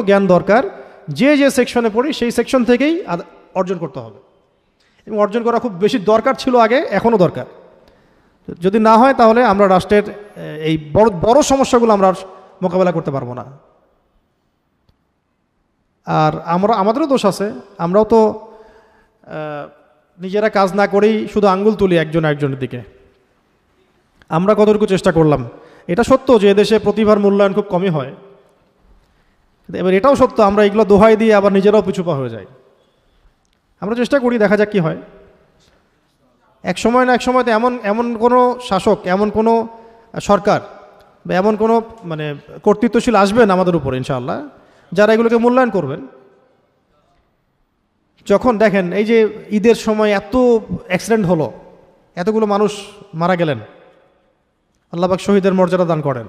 জ্ঞান দরকার, যে যে সেকশনে পড়ি সেই সেকশন থেকেই অর্জন করতে হবে। এবং অর্জন করা খুব বেশি দরকার ছিল আগে, এখনও দরকার। যদি না হয় তাহলে আমরা রাষ্ট্রের এই বড় বড় সমস্যাগুলো আমরা মোকাবেলা করতে পারবো না। আর আমাদেরও দোষ আছে, আমরাও তো নিজেরা কাজ না করেই শুধু আঙ্গুল তুলি একজনের দিকে। আমরা কতটুকু চেষ্টা করলাম। এটা সত্য যে এদেশে প্রতিভার মূল্যায়ন খুব কমই হয়, এবার এটাও সত্য আমরা এগুলো দোহাই দিয়ে আবার নিজেরাও পিছুপা হয়ে যাই। আমরা চেষ্টা করি, দেখা যাক কি হয়। এক সময় না এক সময়তে এমন কোনো শাসক, এমন কোনো সরকার বা এমন কোনো মানে কর্তৃত্বশীল আসবেন আমাদের উপর ইনশাআল্লাহ, যারা এগুলোকে মূল্যায়ন করবেন। যখন দেখেন এই যে ঈদের সময় এত অ্যাক্সিডেন্ট হলো, এতগুলো মানুষ মারা গেলেন, আল্লাহ পাক শহীদের মর্যাদা দান করেন।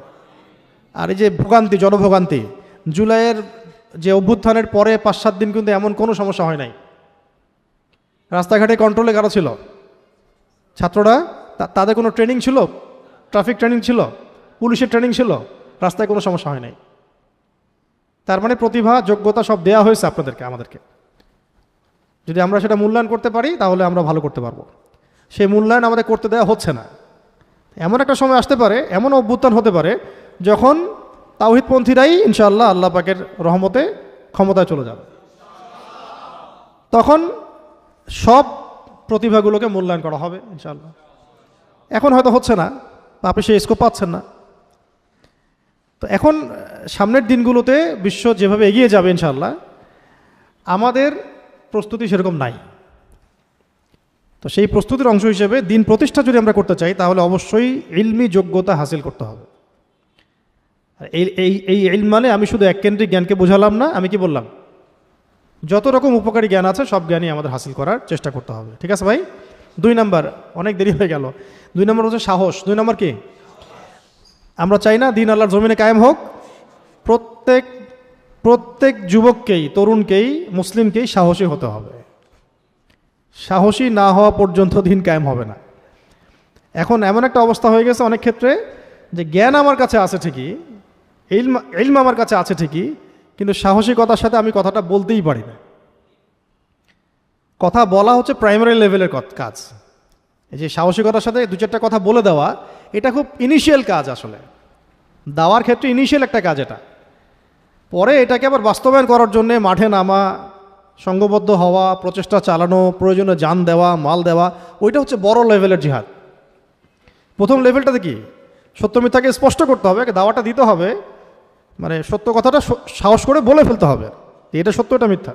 আর এই যে ভোগান্তি, জনভোগান্তি, জুলাইয়ের যে অভ্যুত্থানের পরে 5-7 দিন কিন্তু এমন কোনো সমস্যা হয় নাই। রাস্তাঘাটে কন্ট্রোলে কারা ছিল? ছাত্ররা। তাদের কোনো ট্রেনিং ছিল? ট্রাফিক ট্রেনিং ছিল? পুলিশের ট্রেনিং ছিল? রাস্তায় কোনো সমস্যা হয় নাই। তার মানে প্রতিভা, যোগ্যতা সব দেয়া হয়েছে আপনাদেরকে, আমাদেরকে। যদি আমরা সেটা মূল্যায়ন করতে পারি তাহলে আমরা ভালো করতে পারবো। সেই মূল্যায়ন আমাদের করতে দেওয়া হচ্ছে না। এমন একটা সময় আসতে পারে, এমন অভ্যুত্থান হতে পারে যখন তাওহীদপন্থীরাই ইনশাআল্লাহ আল্লাহ পাকের রহমতে ক্ষমতায় চলে যাবে। তখন সব প্রতিভাগুলোকে মূল্যায়ন করা হবে ইনশাআল্লাহ। এখন হয়তো হচ্ছে না, বা আপনি সেই স্কোপ পাচ্ছেন না। তো এখন সামনের দিনগুলোতে বিশ্ব যেভাবে এগিয়ে যাবে ইনশাআল্লাহ, আমাদের প্রস্তুতি সেরকম নাই। তো সেই প্রস্তুতির অংশ হিসেবে দিন প্রতিষ্ঠা যদি আমরা করতে চাই তাহলে অবশ্যই ইলমি যোগ্যতা হাসিল করতে হবে। এই ইলম মানে আমি শুধু এককেন্দ্রিক জ্ঞানকে বোঝালাম না, আমি কি বললাম? যত রকম উপকারী জ্ঞান আছে সব জ্ঞানই আমাদের হাসিল করার চেষ্টা করতে হবে। ঠিক আছে ভাই? 2 নাম্বার, অনেক দেরি হয়ে গেল। 2 নম্বর হচ্ছে সাহস। 2 নম্বর কি? আমরা চাই না দিন আল্লাহর জমিনে কায়েম হোক। প্রত্যেক যুবককেই, তরুণকেই, মুসলিমকেই সাহসী হতে হবে। সাহসী না হওয়া পর্যন্ত দিন কায়েম হবে না। এখন এমন একটা অবস্থা হয়ে গেছে অনেক ক্ষেত্রে যে জ্ঞান আমার কাছে আছে ঠিকই, ইলম আমার কাছে আছে ঠিকই, কিন্তু সাহসিকতার সাথে আমি কথাটা বলতেই পারি না। কথা বলা হচ্ছে প্রাইমারি লেভেলের কাজ। এই যে সাহসিকতার সাথে 2-4টা কথা বলে দেওয়া, এটা খুব ইনিশিয়াল কাজ। আসলে দাওয়ার ক্ষেত্রে ইনিশিয়াল একটা কাজ এটা। পরে এটাকে আবার বাস্তবায়ন করার জন্যে মাঠে নামা, সংঘবদ্ধ হওয়া, প্রচেষ্টা চালানো, প্রয়োজনে জান দেওয়া, মাল দেওয়া, ওইটা হচ্ছে বড় লেভেলের জিহাদ। প্রথম লেভেলটাতে কি? সত্য মিথ্যাকে স্পষ্ট করতে হবে, দাওয়াটা দিতে হবে, মানে সত্য কথাটা সাহস করে বলে ফেলতে হবে, এটা সত্য, এটা মিথ্যা।